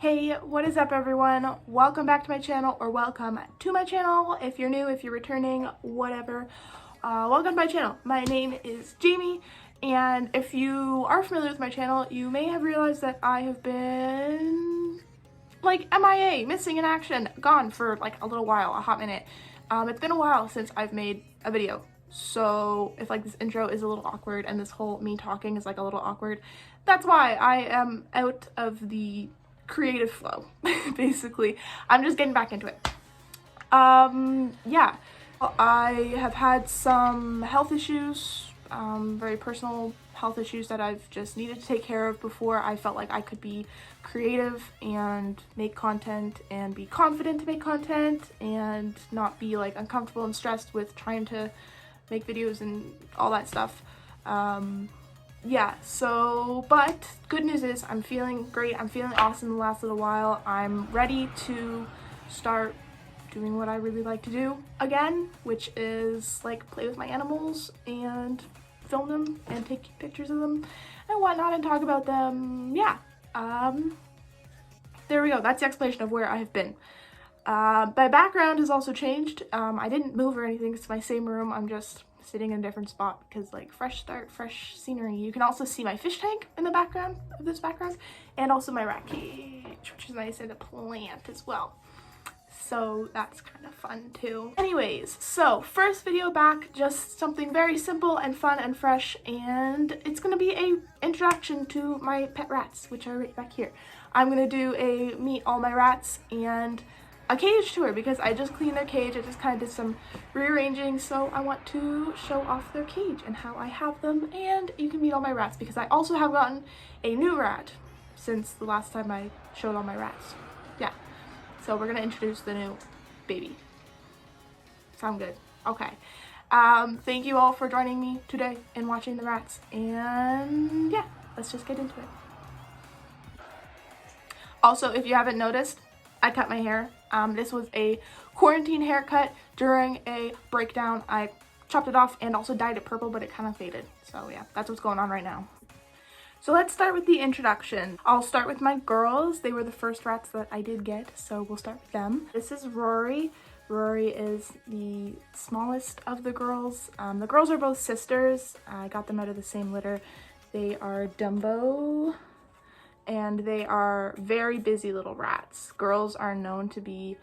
Hey, what is up everyone? Welcome back to my channel, or welcome to my channel if you're new, if you're returning, whatever. Welcome to my channel. My name is Jamie, and if you are familiar with my channel, you may have realized that I have been like MIA, missing in action, gone for like a little while, a hot minute. It's been a while since I've made a video, so if like this intro is a little awkward and this whole me talking is like a little awkward, that's why. I am out of the creative flow. Basically, I'm just getting back into it. Yeah, I have had some health issues, very personal health issues that I've just needed to take care of before I felt like I could be creative and make content and be confident to make content and not be like uncomfortable and stressed with trying to make videos and all that stuff. Yeah, so, but good news is I'm feeling great. I'm feeling awesome the last little while. I'm ready to start doing what I really like to do again, which is like play with my animals and film them and take pictures of them and whatnot and talk about them. Yeah, there we go. That's the explanation of where I have been. My background has also changed. I didn't move or anything. It's my same room. I'm just sitting in a different spot because like fresh start, fresh scenery. You can also see my fish tank in the background of this background, and also my rat cage, which is nice, and a plant as well. So that's kind of fun too. Anyways, so first video back, just something very simple and fun and fresh, and it's gonna be a introduction to my pet rats, which are right back here. I'm gonna do a meet all my rats and a cage tour because I just cleaned their cage. I just kind of did some rearranging, so I want to show off their cage and how I have them, and you can meet all my rats because I also have gotten a new rat since the last time I showed all my rats. Yeah, so we're gonna introduce the new baby. Sound good? Okay. Thank you all for joining me today and watching the rats, and yeah, let's just get into it. Also, if you haven't noticed, I cut my hair. This was a quarantine haircut during a breakdown. I chopped it off and also dyed it purple, but it kind of faded. So yeah, that's what's going on right now. So let's start with the introduction. I'll start with my girls. They were the first rats that I did get, so we'll start with them. This is Rory. Rory is the smallest of the girls. The girls are both sisters. I got them out of the same litter. They are Dumbo, and they are very busy little rats. Girls are known to be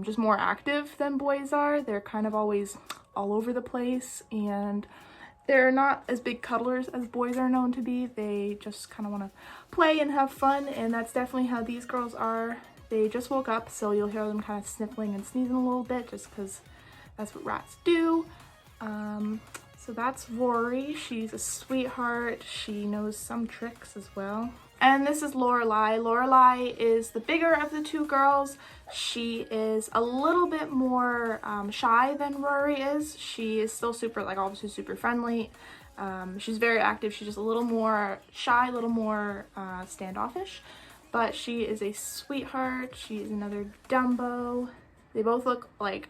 just more active than boys are. They're kind of always all over the place, and they're not as big cuddlers as boys are known to be. They just kind of want to play and have fun, and that's definitely how these girls are. They just woke up, so you'll hear them kind of sniffling and sneezing a little bit just because that's what rats do. So that's Rory. She's a sweetheart. She knows some tricks as well. And this is Lorelei. Lorelei is the bigger of the two girls. She is a little bit more shy than Rory is. She is still super, like, obviously super friendly. She's very active. She's just a little more shy, a little more standoffish. But she is a sweetheart. She is another Dumbo. They both look like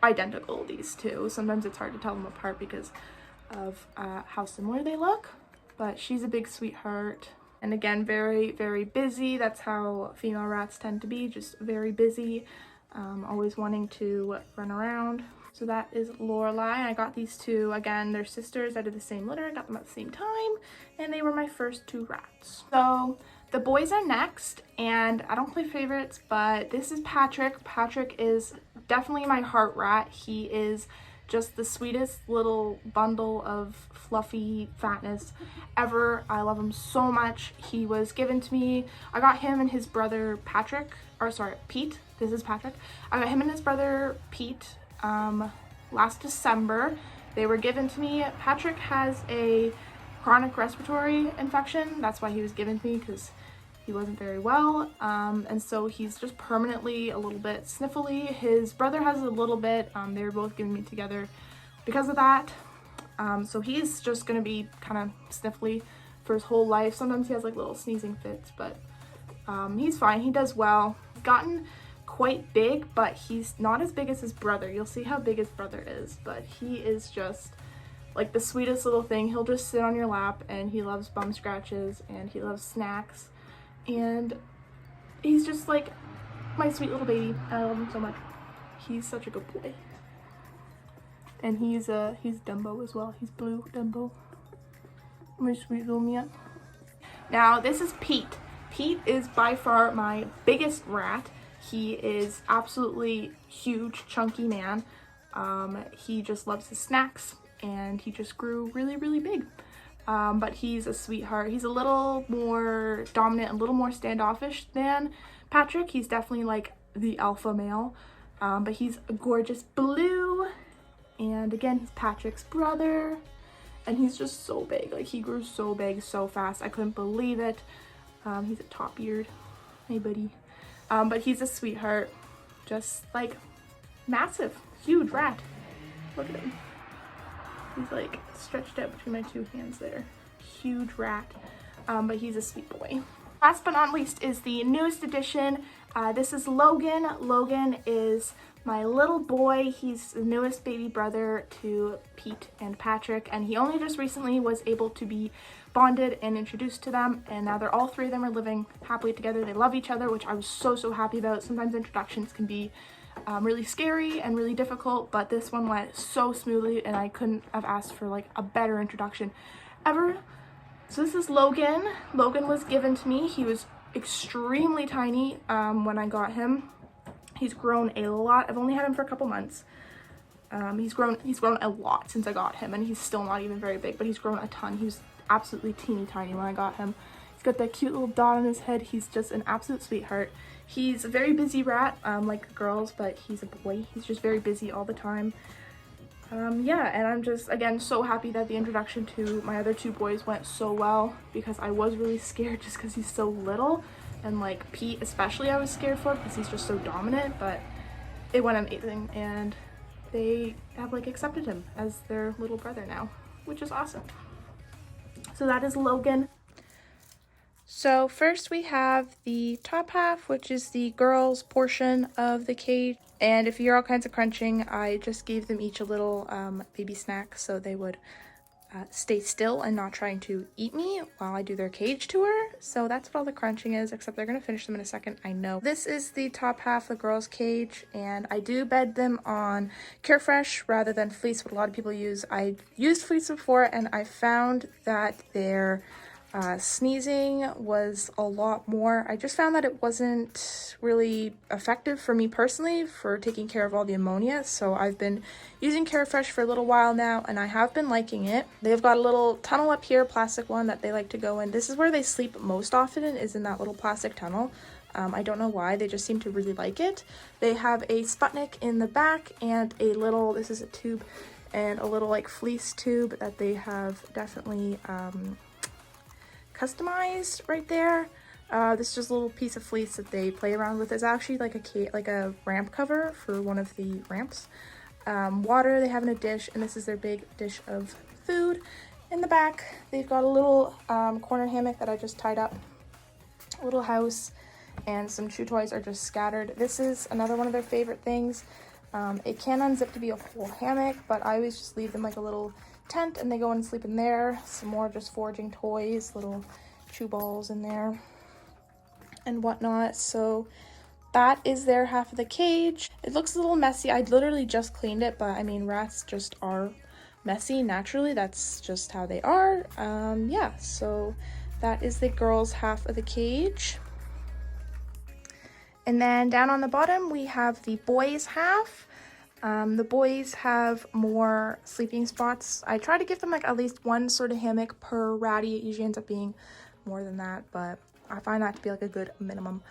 identical, these two. Sometimes it's hard to tell them apart because of how similar they look. But she's a big sweetheart. And again, very, very busy. That's how female rats tend to be, just very busy, always wanting to run around. So that is Lorelei. I got these two, again, they're sisters out of the same litter. I got them at the same time, and they were my first two rats. So the boys are next, and I don't play favorites, but this is Patrick. Patrick is definitely my heart rat. He is just the sweetest little bundle of fluffy fatness ever. I love him so much. He was given to me. I got him and his brother Pete. This is Patrick. I got him and his brother Pete last December. They were given to me. Patrick has a chronic respiratory infection. That's why he was given to me, because he wasn't very well, and so he's just permanently a little bit sniffly. His brother has a little bit. They were both given me together because of that. So he's just gonna be kind of sniffly for his whole life. Sometimes he has like little sneezing fits, but he's fine. He does well. He's gotten quite big, but he's not as big as his brother. You'll see how big his brother is, but he is just like the sweetest little thing. He'll just sit on your lap, and he loves bum scratches, and he loves snacks. And he's just like my sweet little baby. I love him so much. He's such a good boy. And he's Dumbo as well. He's blue Dumbo. My sweet little Mia. Now this is Pete. Pete is by far my biggest rat. He is absolutely huge, chunky man. He just loves his snacks and he just grew really, really big. But he's a sweetheart. He's a little more dominant, a little more standoffish than Patrick. He's definitely like the alpha male. But he's a gorgeous blue. And again, he's Patrick's brother. And he's just so big. Like, he grew so big so fast. I couldn't believe it. He's a top-eared. Hey, buddy. But he's a sweetheart. Just, like, massive, huge rat. Look at him. He's, like, stretched out between my two hands there. Huge rat. But he's a sweet boy. Last but not least is the newest addition. This is Logan. Logan is my little boy. He's the newest baby brother to Pete and Patrick, and he only just recently was able to be bonded and introduced to them, and now all three of them are living happily together. They love each other, which I was so happy about. Sometimes introductions can be really scary and really difficult, but this one went so smoothly, and I couldn't have asked for like a better introduction ever. So this is Logan. Logan was given to me. He was extremely tiny when I got him. He's grown a lot. I've only had him for a couple months. He's grown a lot since I got him, and he's still not even very big, but he's grown a ton. He was absolutely teeny tiny when I got him. He's got that cute little dot on his head. He's just an absolute sweetheart. He's a very busy rat, like the girls, but he's a boy. He's just very busy all the time. Yeah, and I'm just, again, so happy that the introduction to my other two boys went so well, because I was really scared just because he's so little. And like Pete especially I was scared for because he's just so dominant, but it went amazing and they have like accepted him as their little brother now, which is awesome. So that is Logan. So first we have the top half, which is the girls portion of the cage. And if you hear all kinds of crunching, I just gave them each a little baby snack so they would stay still and not trying to eat me while I do their cage tour. So that's what all the crunching is, except they're gonna finish them in a second, I know. This is the top half of the girls' cage, and I do bed them on Carefresh rather than fleece, what a lot of people use. I used fleece before, and I found that their sneezing was a lot more. I just found that it wasn't really effective for me personally for taking care of all the ammonia, so I've been using Carefresh for a little while now, and I have been liking it. They've got a little tunnel up here, plastic one, that they like to go in. This is where they sleep most often, is in that little plastic tunnel. I don't know why, they just seem to really like it. They have a Sputnik in the back and a little, this is a tube, and a little like fleece tube that they have definitely customized right there. This is just a little piece of fleece that they play around with. It's actually like a ramp cover for one of the ramps. Water they have in a dish, and this is their big dish of food. In the back they've got a little corner hammock that I just tied up, a little house, and some chew toys are just scattered. This is another one of their favorite things. It can unzip to be a whole hammock, but I always just leave them like a little tent and they go and sleep in there. Some more just foraging toys, little chew balls in there and whatnot. So that is their half of the cage. It looks a little messy. I literally just cleaned it, but I mean, rats just are messy naturally. That's just how they are. Yeah, so that is the girls' half of the cage. And then down on the bottom we have the boys' half. The boys have more sleeping spots. I try to give them like at least one sort of hammock per ratty. It usually ends up being more than that, but I find that to be like a good minimum.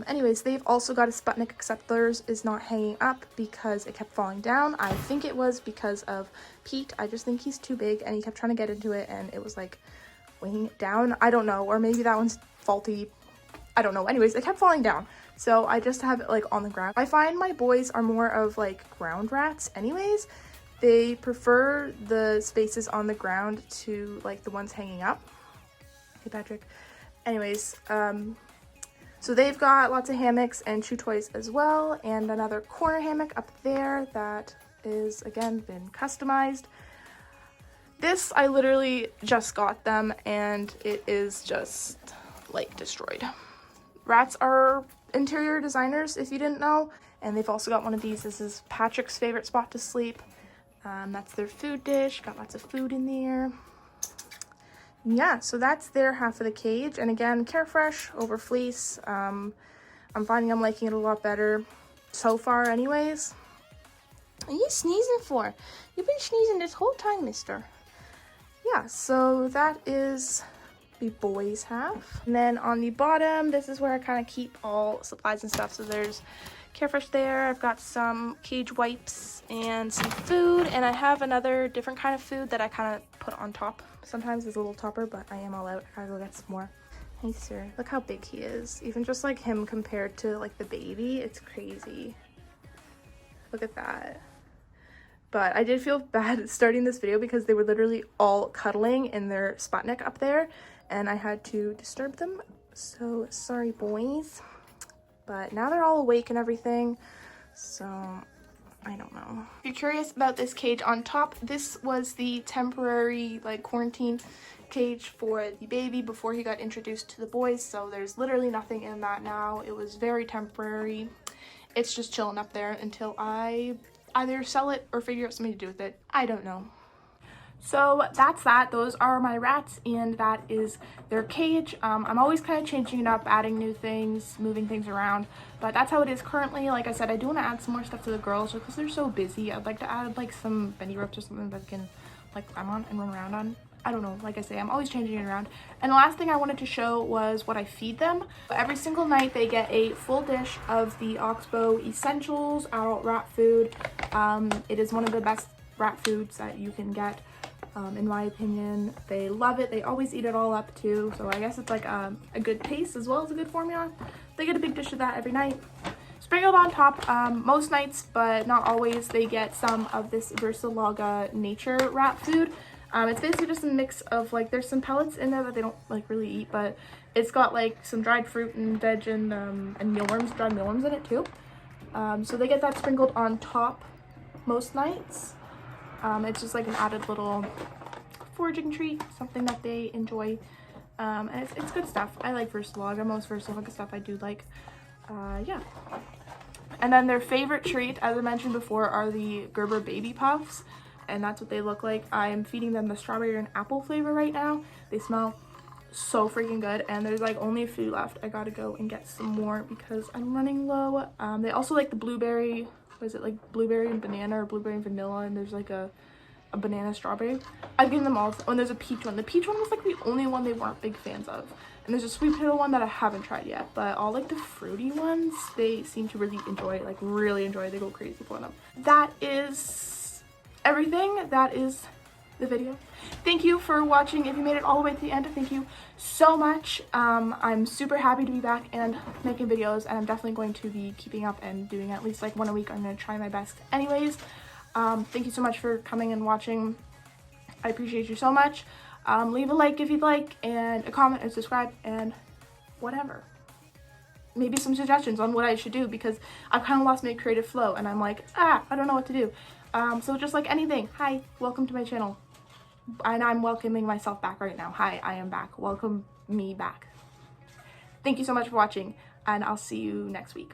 Anyways, they've also got a Sputnik, except theirs is not hanging up because it kept falling down. I think it was because of Pete. I just think he's too big and he kept trying to get into it and it was like weighing it down. I don't know, or maybe that one's faulty. I don't know. Anyways, it kept falling down. So I just have it like on the ground. I find my boys are more of like ground rats anyways. They prefer the spaces on the ground to like the ones hanging up. Hey, Patrick. Anyways, so they've got lots of hammocks and chew toys as well, and another corner hammock up there that is again been customized. This I literally just got them and it is just like destroyed. Rats are interior designers, if you didn't know, and they've also got one of these. This is Patrick's favorite spot to sleep. That's their food dish, got lots of food in there. Yeah, so that's their half of the cage, and again, Carefresh over fleece. I'm finding I'm liking it a lot better so far anyways. What are you sneezing for? You've been sneezing this whole time, mister. Yeah, so that is the boys half. And then on the bottom, this is where I kind of keep all supplies and stuff. So there's Carefresh there. I've got some cage wipes and some food, and I have another different kind of food that I kind of put on top. Sometimes it's a little topper, but I am all out. I gotta go get some more. Hey sir, look how big he is. Even just like him compared to like the baby, it's crazy. Look at that. But I did feel bad starting this video because they were literally all cuddling in their Sputnik up there, and I had to disturb them. So sorry, boys. But now they're all awake and everything, so I don't know. If you're curious about this cage on top, this was the temporary like quarantine cage for the baby before he got introduced to the boys, so there's literally nothing in that now. It was very temporary. It's just chilling up there until I either sell it or figure out something to do with it. I don't know. So that's that. Those are my rats, and that is their cage. I'm always kind of changing it up, adding new things, moving things around, but that's how it is currently. Like I said, I do want to add some more stuff to the girls because they're so busy. I'd like to add like some bendy ropes or something that can like climb on and run around on. I don't know, like I say, I'm always changing it around. And the last thing I wanted to show was what I feed them. Every single night they get a full dish of the Oxbow Essentials adult rat food. It is one of the best rat foods that you can get, in my opinion. They love it. They always eat it all up too. So I guess it's like a good taste as well as a good formula. They get a big dish of that every night. Sprinkled on top, most nights, but not always, they get some of this Versalaga nature rat food. It's basically just a mix of like, there's some pellets in there that they don't like really eat, but it's got like some dried fruit and veg and mealworms, dried mealworms in it too. So they get that sprinkled on top most nights. It's just like an added little foraging treat, something that they enjoy. And it's good stuff. I like Versalaga. Most Versalaga stuff I do like. Yeah. And then their favorite treat, as I mentioned before, are the Gerber Baby Puffs. And that's what they look like. I am feeding them the strawberry and apple flavor right now. They smell so freaking good, and there's like only a few left. I gotta go and get some more because I'm running low. They also like the blueberry, what is it, like blueberry and banana or blueberry and vanilla, and there's like a banana strawberry. I've given them all. Oh, and there's a peach one. The peach one was like the only one they weren't big fans of. And there's a sweet potato one that I haven't tried yet, but all like the fruity ones they seem to really enjoy, like really enjoy. They go crazy for them. That is everything. That is the video. Thank you for watching. If you made it all the way to the end, thank you so much. I'm super happy to be back and making videos, and I'm definitely going to be keeping up and doing at least like one a week. I'm going to try my best anyways. Thank you so much for coming and watching. I appreciate you so much. Leave a like if you'd like, and a comment and subscribe and whatever. Maybe some suggestions on what I should do, because I've kind of lost my creative flow and I'm like, I don't know what to do. So just like anything, hi, welcome to my channel. And I'm welcoming myself back right now. Hi, I am back. Welcome me back. Thank you so much for watching, and I'll see you next week.